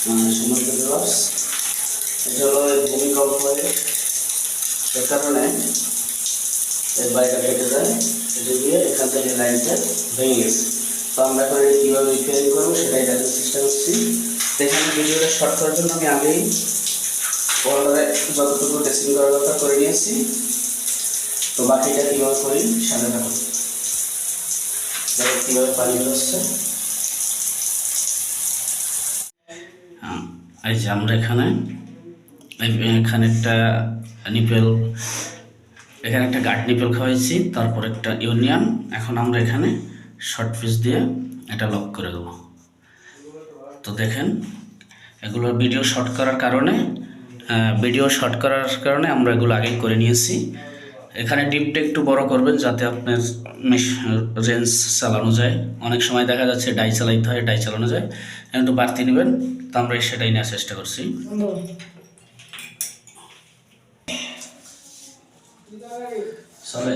সম্মানিত ভিউয়ার্স, এটা হলো ভূমিকম্পের কারণে এর বাড়িটা কেটে যায়, কেটে দিয়ে এখান থেকে লাইনটা ভেঙে গেছে। তো আমরা এখন কীভাবে রিপেয়ারিং করবো সেটাই দেখার চেষ্টা করছি। তো এখানে ভিডিওটা শর্ট করার জন্য আমি আগেই ওয়ালটারে যতটুকু ড্রেসিং করার কথা করে নিয়েছি। তো বাকিটা কীভাবে করি সাথে থাকুন, দেখো কীভাবে পানি বেরোচ্ছে। এই যে আমরা এখানে একটা নিপেল, এখানে একটা গার্ড নিপেল খাওয়াইছি, তারপর একটা ইউনিয়ন। এখন আমরা এখানে শর্ট পিস দিয়ে এটা লক করে দেবো। তো দেখেন, এগুলো ভিডিও শর্ট করার কারণে আমরা এগুলো আগেই করে নিয়েছি। এখানে ডিপটা একটু বড় করবেন যাতে আপনার রেঞ্জ চালানো যায়। অনেক সময় দেখা যাচ্ছে ডাই চালাইতে হয়, ডাই চালানো যায়, একটু বাড়তি নেবেন। তো আমরা সেটাই নেওয়ার চেষ্টা করছি। চলে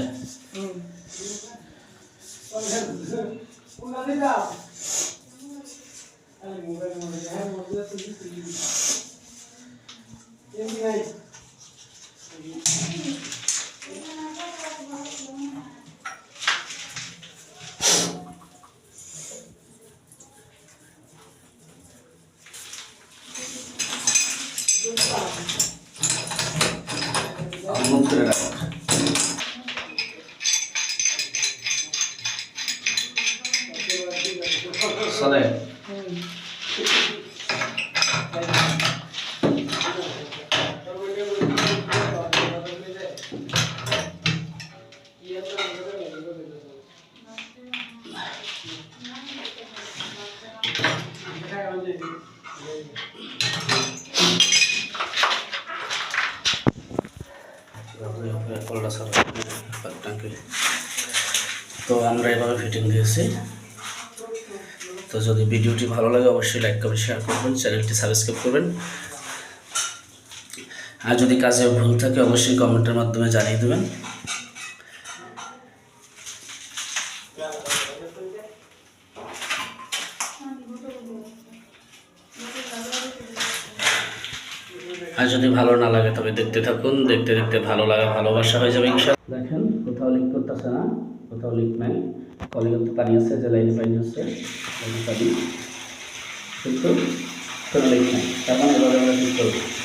চলে তো আমরা এভাবে ফিটিং দিয়েছি। তো যদি ভিডিওটি ভালো লাগে অবশ্যই লাইক করবেন, শেয়ার করবেন, চ্যানেলটি সাবস্ক্রাইব করবেন। আর যদি কাজে ভুল থাকে অবশ্যই কমেন্টের মাধ্যমে জানিয়ে দেবেন। আর যদি ভালো না লাগে তবে দেখতে থাকুন, দেখতে দেখতে ভালো লাগা ভালোবাসা হয়ে যাবে ইনশাআল্লাহ। দেখেন কোথাও লিক করতেছে না, কোথাও লিক নাই। কলিং পানি আছে, যে লাইনে পানি আছে পানি, কিন্তু কোনো লিক নাই। তার মানে এভাবে আমরা ঠিক করবো।